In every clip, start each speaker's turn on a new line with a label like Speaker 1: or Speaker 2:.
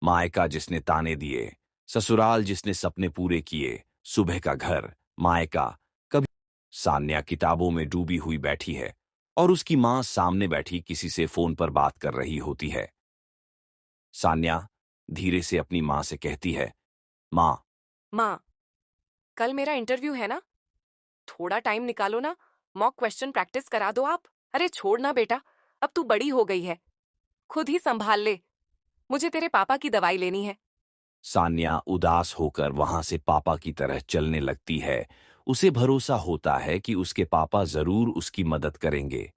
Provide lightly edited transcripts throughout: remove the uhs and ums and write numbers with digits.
Speaker 1: मायका जिसने ताने दिए, ससुराल जिसने सपने पूरे किए, सुबह का घर, मायका, कभी। सान्या किताबों में डूबी हुई बैठी है और उसकी मां सामने बैठी किसी से फोन पर बात कर रही होती है। सान्या धीरे से अपनी मां से कहती है, मां।
Speaker 2: माँ, कल मेरा इंटरव्यू है ना। थोड़ा टाइम निकालो ना। मॉक क्वेश्चन प्रैक्टिस करा दो आप। अरे छोड़ ना बेटा, अब तू बड़ी हो गई है, खुद ही संभाल ले। मुझे तेरे पापा की दवाई लेनी है।
Speaker 1: सान्या उदास होकर वहां से पापा की तरह चलने लगती है। उसे भरोसा होता है कि उसके पापा जरूर उसकी मदद करेंगे।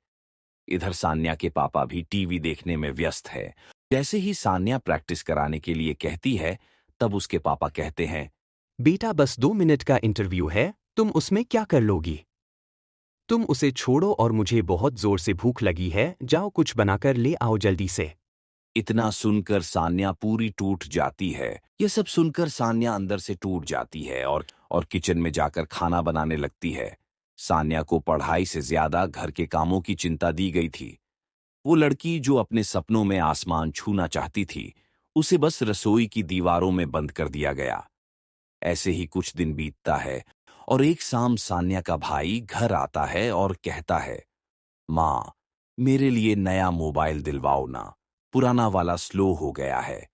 Speaker 1: इधर सान्या के पापा भी टीवी देखने में व्यस्त है। जैसे ही सान्या प्रैक्टिस कराने के लिए कहती है, तब उसके पापा कहते हैं,
Speaker 3: बेटा बस 2 मिनट का इंटरव्यू है, तुम उसमें क्या कर लोगी? तुम उसे छोड़ो और मुझे बहुत जोर से भूख लगी है, जाओ कुछ बनाकर ले आओ जल्दी से।
Speaker 1: इतना सुनकर सान्या पूरी टूट जाती है। यह सब सुनकर सान्या अंदर से टूट जाती है और किचन में जाकर खाना बनाने लगती है। सान्या को पढ़ाई से ज्यादा घर के कामों की चिंता दी गई थी। वो लड़की जो अपने सपनों में आसमान छूना चाहती थी, उसे बस रसोई की दीवारों में बंद कर दिया गया। ऐसे ही कुछ दिन बीतता है और एक शाम सान्या का भाई घर आता है और कहता है, माँ, मेरे लिए नया मोबाइल दिलवाओ ना। पुराना वाला स्लो हो गया है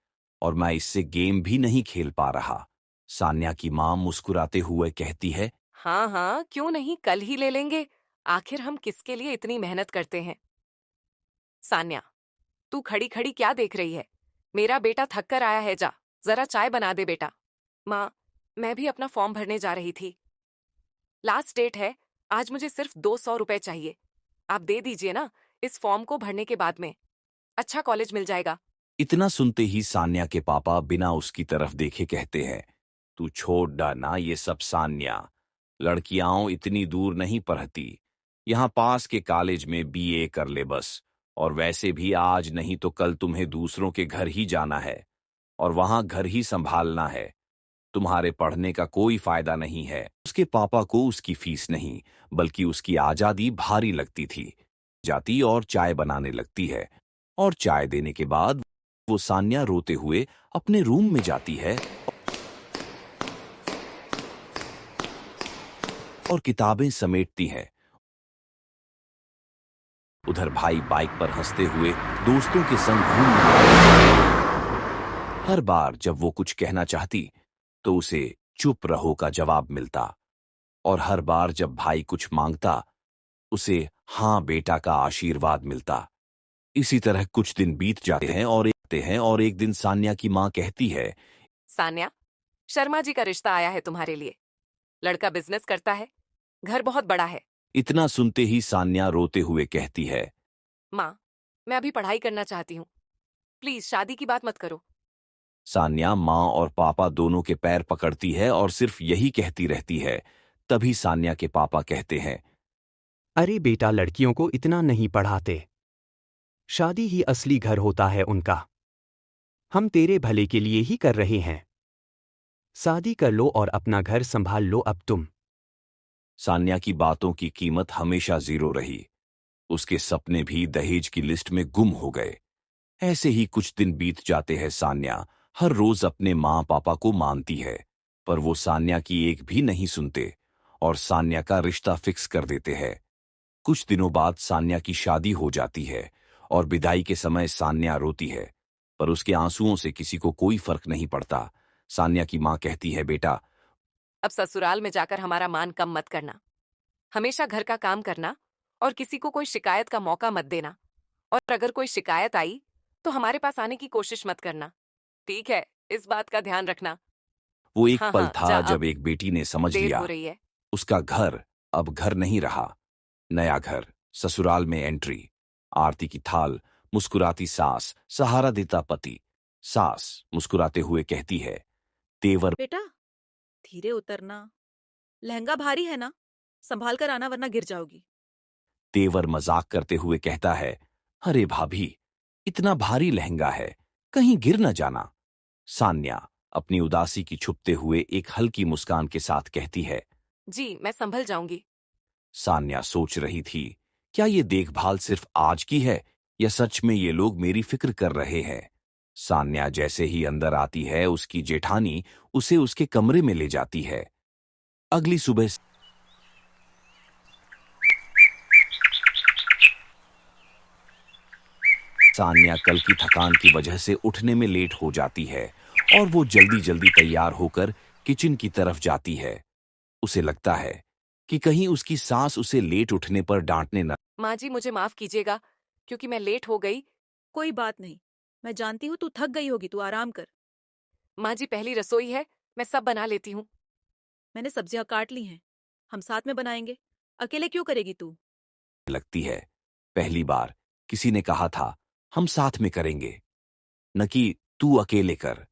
Speaker 1: और मैं इससे गेम भी नहीं खेल पा रहा। सान्या की माँ मुस्कुराते हुए कहती है,
Speaker 2: हाँ हाँ, क्यों नहीं, कल ही ले लेंगे। आखिर हम किसके लिए इतनी मेहनत करते हैं। सान्या, तू खड़ी खड़ी क्या देख रही है? मेरा बेटा थक कर आया है, जा जरा चाय बना दे बेटा। माँ, मैं भी अपना फॉर्म भरने जा रही थी। लास्ट डेट है, आज मुझे सिर्फ 200 रुपए चाहिए। आप दे दीजिए ना, इस फॉर्म को भरने के बाद में अच्छा कॉलेज मिल जाएगा।
Speaker 1: इतना सुनते ही सान्या के पापा बिना उसकी तरफ देखे कहते हैं, तू छोड़ डाना ये सब सान्या। लड़कियां इतनी दूर नहीं पढ़ती। यहाँ पास के कॉलेज में बीए कर ले बस। और वैसे भी आज नहीं तो कल तुम्हें दूसरों के घर ही जाना है और वहां घर ही संभालना है। तुम्हारे पढ़ने का कोई फायदा नहीं है। उसके पापा को उसकी फीस नहीं, बल्कि उसकी आजादी भारी लगती थी। जाती और चाय बनाने लगती है और चाय देने के बाद वो सान्या रोते हुए अपने रूम में जाती है और किताबें समेटती है। उधर भाई बाइक पर हंसते हुए दोस्तों के संग घूमने लगता है। हर बार जब वो कुछ कहना चाहती तो उसे चुप रहो का जवाब मिलता और हर बार जब भाई कुछ मांगता उसे हाँ बेटा का आशीर्वाद मिलता। इसी तरह कुछ दिन बीत जाते हैं और एक दिन सान्या की मां कहती है,
Speaker 2: सान्या, शर्मा जी का रिश्ता आया है तुम्हारे लिए। लड़का बिजनेस करता है, घर बहुत बड़ा है।
Speaker 1: इतना सुनते ही सान्या रोते हुए कहती है,
Speaker 2: माँ, मैं अभी पढ़ाई करना चाहती हूँ, प्लीज शादी की बात मत करो।
Speaker 1: सान्या मां और पापा दोनों के पैर पकड़ती है और सिर्फ यही कहती रहती है। तभी सान्या के पापा कहते हैं,
Speaker 3: अरे बेटा लड़कियों को इतना नहीं पढ़ाते। शादी ही असली घर होता है उनका। हम तेरे भले के लिए ही कर रहे हैं। शादी कर लो और अपना घर संभाल लो अब तुम।
Speaker 1: सान्या की बातों की कीमत हमेशा जीरो रही। उसके सपने भी दहेज की लिस्ट में गुम हो गए। ऐसे ही कुछ दिन बीत जाते हैं। सान्या हर रोज अपने माँ पापा को मानती है, पर वो सान्या की एक भी नहीं सुनते और सान्या का रिश्ता फिक्स कर देते हैं। कुछ दिनों बाद सान्या की शादी हो जाती है और विदाई के समय सान्या रोती है, पर उसके आंसुओं से किसी को कोई फर्क नहीं पड़ता। सान्या की माँ कहती है, बेटा,
Speaker 2: अब ससुराल में जाकर हमारा मान कम मत करना। हमेशा घर का काम करना और किसी को कोई शिकायत का मौका मत देना। और अगर कोई शिकायत आई तो हमारे पास आने की कोशिश मत करना। ठीक है, इस बात का ध्यान रखना।
Speaker 1: वो एक
Speaker 2: हाँ
Speaker 1: पल
Speaker 2: हाँ, जा
Speaker 1: था जब
Speaker 2: अब,
Speaker 1: एक बेटी ने समझ
Speaker 2: देर हो
Speaker 1: लिया
Speaker 2: रही है।
Speaker 1: उसका घर अब घर नहीं रहा। नया घर, ससुराल में एंट्री, आरती की थाल, मुस्कुराती सास, सहारा देता पति। सास मुस्कुराते हुए कहती है, तेवर।
Speaker 4: बेटा, धीरे उतरना। लहंगा भारी है ना, संभाल कर आना वरना गिर जाओगी।
Speaker 1: तेवर मजाक करते हुए कहता है, अरे भाभी, इतना भारी लहंगा है, कहीं गिर न जाना। सान्या अपनी उदासी की छुपते हुए एक हल्की मुस्कान के साथ कहती है।
Speaker 2: जी, मैं संभल जाऊंगी।
Speaker 1: सान्या सोच रही थी, क्या ये देखभाल सिर्फ आज की है या सच में ये लोग मेरी फिक्र कर रहे हैं। सान्या जैसे ही अंदर आती है, उसकी जेठानी उसे उसके कमरे में ले जाती है। अगली सुबह सान्या कल की थकान की वजह से उठने में लेट हो जाती है और वो जल्दी जल्दी तैयार होकर किचन की तरफ जाती है। उसे लगता है कि कहीं उसकी सास उसे लेट उठने पर डांटने न।
Speaker 2: माँ जी, मुझे माफ कीजिएगा क्योंकि मैं लेट हो गई।
Speaker 4: कोई बात नहीं, मैं जानती हूँ तू थक गई होगी, तू आराम कर।
Speaker 2: माँ जी, पहली रसोई है, मैं सब बना लेती हूँ।
Speaker 4: मैंने सब्जियां काट ली हैं, हम साथ में बनाएंगे। अकेले क्यों करेगी तू?
Speaker 1: लगती है पहली बार किसी ने कहा था हम साथ में करेंगे, न कि तू अकेले कर।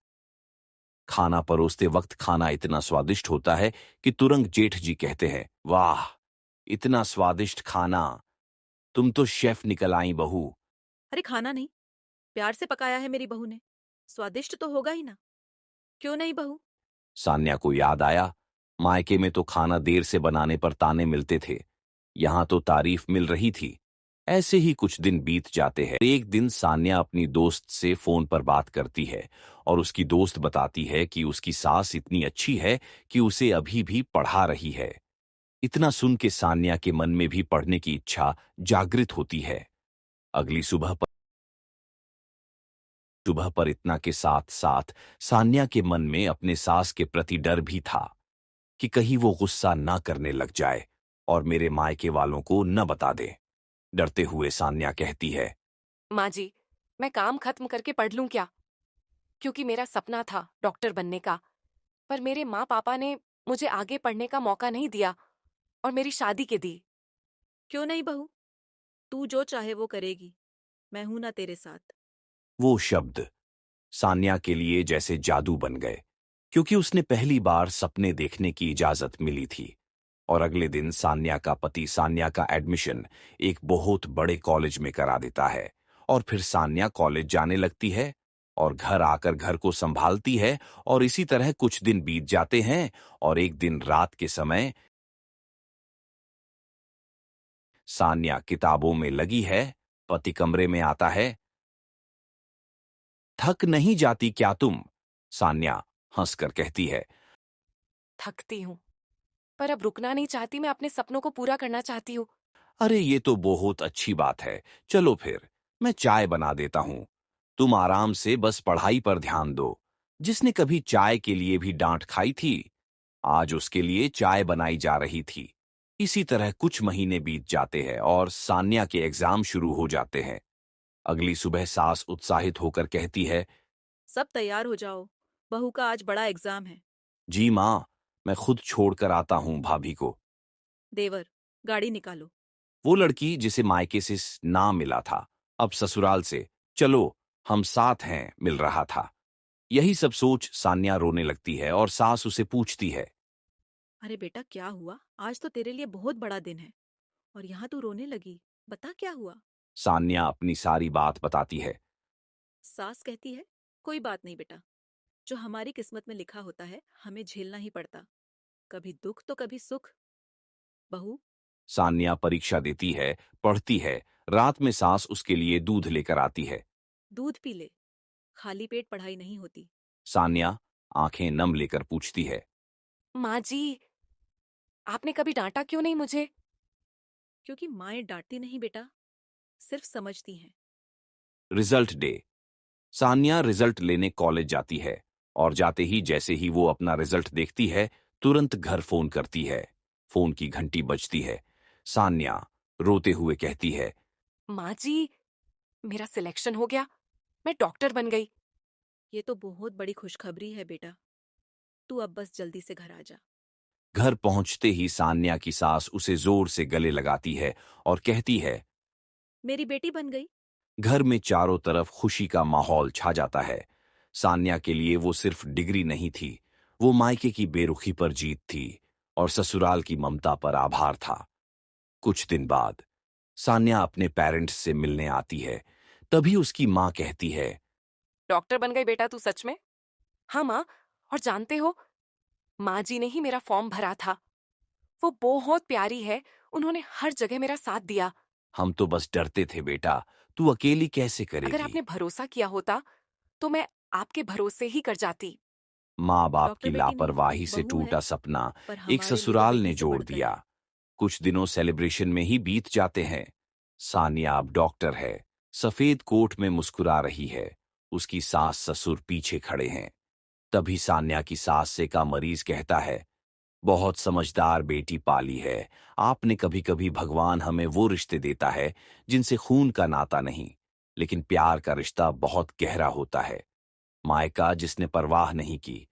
Speaker 1: खाना परोसते वक्त खाना इतना स्वादिष्ट होता है कि तुरंत जेठ जी कहते हैं, वाह, इतना स्वादिष्ट खाना, तुम तो शेफ निकल आई बहू।
Speaker 4: अरे खाना नहीं, प्यार से पकाया है मेरी बहू ने, स्वादिष्ट तो होगा ही ना। क्यों नहीं बहू?
Speaker 1: सान्या को याद आया, मायके में तो खाना देर से बनाने पर ताने मिलते थे, यहां तो तारीफ मिल रही थी। ऐसे ही कुछ दिन बीत जाते हैं। एक दिन सान्या अपनी दोस्त से फोन पर बात करती है और उसकी दोस्त बताती है कि उसकी सास इतनी अच्छी है कि उसे अभी भी पढ़ा रही है। इतना सुन के सान्या के मन में भी पढ़ने की इच्छा जागृत होती है। अगली सुबह पर इतना के साथ साथ सान्या के मन में अपने सास के प्रति डर भी था कि कहीं वो गुस्सा ना करने लग जाए और मेरे मायके वालों को न बता दे। डरते हुए सान्या कहती है,
Speaker 2: माँ जी, मैं काम खत्म करके पढ़ लूं क्या? क्योंकि मेरा सपना था डॉक्टर बनने का, पर मेरे माँ पापा ने मुझे आगे पढ़ने का मौका नहीं दिया और मेरी शादी के दी।
Speaker 4: क्यों नहीं बहू, तू जो चाहे वो करेगी, मैं हूं ना तेरे साथ।
Speaker 1: वो शब्द सान्या के लिए जैसे जादू बन गए, क्योंकि उसने पहली बार सपने देखने की इजाजत मिली थी। और अगले दिन सान्या का पति सान्या का एडमिशन एक बहुत बड़े कॉलेज में करा देता है और फिर सान्या कॉलेज जाने लगती है और घर आकर घर को संभालती है। और इसी तरह कुछ दिन बीत जाते हैं और एक दिन रात के समय सान्या किताबों में लगी है, पति कमरे में आता है। थक नहीं जाती क्या तुम? सान्या हंसकर कहती है,
Speaker 2: थकती हूँ, पर अब रुकना नहीं चाहती, मैं अपने सपनों को पूरा करना चाहती हूँ।
Speaker 1: अरे ये तो बहुत अच्छी बात है, चलो फिर मैं चाय बना देता हूं, तुम आराम से बस पढ़ाई पर ध्यान दो। जिसने कभी चाय के लिए भी डांट खाई थी, आज उसके लिए चाय बनाई जा रही थी। इसी तरह कुछ महीने बीत जाते हैं और सान्या के एग्जाम शुरू हो जाते हैं। अगली सुबह सास उत्साहित होकर कहती है,
Speaker 4: सब तैयार हो जाओ, बहू का आज बड़ा एग्जाम है।
Speaker 1: जी माँ, मैं खुद छोड़कर आता हूँ भाभी को।
Speaker 4: देवर, गाड़ी निकालो।
Speaker 1: वो लड़की जिसे मायके से नाम मिला था, अब ससुराल से चलो हम साथ हैं मिल रहा था। यही सब सोच सान्या रोने लगती है और सास उसे पूछती है,
Speaker 4: अरे बेटा क्या हुआ? आज तो तेरे लिए बहुत बड़ा दिन है और यहाँ तू रोने लगी। बता क्या हुआ?
Speaker 1: सान्या अपनी सारी बात बताती है।
Speaker 4: सास कहती है, कोई बात नहीं बेटा, जो हमारी किस्मत में लिखा होता है हमें झेलना ही पड़ता, कभी दुख तो कभी सुख। बहू,
Speaker 1: सान्या परीक्षा देती है, पढ़ती है। रात में सास उसके लिए दूध लेकर आती है।
Speaker 4: दूध पी ले, खाली पेट पढ़ाई नहीं होती।
Speaker 1: सान्या आंखें नम लेकर पूछती है,
Speaker 2: माँ जी, आपने कभी डांटा क्यों नहीं मुझे?
Speaker 4: क्योंकि माएं डांटती नहीं बेटा, सिर्फ समझती हैं।
Speaker 1: Result day. सान्या रिजल्ट लेने कॉलेज जाती है और जाते ही जैसे ही वो अपना रिजल्ट देखती है, तुरंत घर फोन करती है। फोन की घंटी बजती है। सान्या रोते हुए कहती है,
Speaker 2: माँ जी, मेरा सिलेक्शन हो गया, मैं डॉक्टर बन गई।
Speaker 4: ये तो बहुत बड़ी खुशखबरी है बेटा, तू अब बस जल्दी से घर आ जा।
Speaker 1: घर पहुंचते ही सान्या की सास उसे जोर से गले लगाती है और कहती है,
Speaker 4: मेरी बेटी बन गई।
Speaker 1: घर में चारों तरफ खुशी का माहौल छा जाता है। सान्या के लिए वो सिर्फ डिग्री नहीं थी, वो मायके की बेरुखी पर जीत थी और ससुराल की ममता पर आभार था। कुछ दिन बाद सान्या अपने पेरेंट्स से मिलने आती है। तभी उसकी माँ कहती है,
Speaker 2: डॉक्टर बन गई बेटा तू सच में? हाँ माँ, और जानते हो, माँ जी ने ही मेरा फॉर्म भरा था। वो बहुत प्यारी है, उन्होंने हर जगह मेरा साथ दिया।
Speaker 1: हम तो बस डरते थे बेटा, तू अकेली कैसे
Speaker 2: अगर
Speaker 1: करेगी।
Speaker 2: आपने भरोसा किया होता तो मैं आपके भरोसे ही कर जाती।
Speaker 1: माँ बाप
Speaker 4: डॉक्टर
Speaker 1: की
Speaker 4: बेटी नहीं,
Speaker 1: लापरवाही से
Speaker 4: बहू है,
Speaker 1: टूटा सपना
Speaker 4: पर
Speaker 1: एक
Speaker 4: हमारे लिए वो
Speaker 1: ससुराल
Speaker 4: बेटी
Speaker 1: ने
Speaker 4: से
Speaker 1: जोड़
Speaker 4: बढ़कर
Speaker 1: दिया।
Speaker 4: है।
Speaker 1: कुछ दिनों सेलिब्रेशन में ही बीत जाते हैं। सानिया अब डॉक्टर है, सफेद कोट में मुस्कुरा रही है। उसकी सास ससुर पीछे खड़े हैं। तभी सान्या की सास से का मरीज कहता है, बहुत समझदार बेटी पाली है आपने। कभी कभी भगवान हमें वो रिश्ते देता है जिनसे खून का नाता नहीं, लेकिन प्यार का रिश्ता बहुत गहरा होता है। मायका जिसने परवाह नहीं की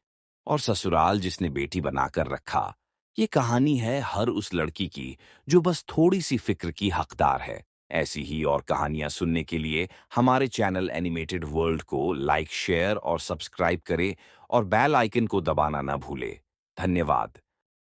Speaker 1: और ससुराल जिसने बेटी बनाकर रखा। ये कहानी है हर उस लड़की की जो बस थोड़ी सी फिक्र की हकदार है। ऐसी ही और कहानियां सुनने के लिए हमारे चैनल एनिमेटेड वर्ल्ड को लाइक शेयर और सब्सक्राइब करें और बेल आइकन को दबाना ना भूले। धन्यवाद।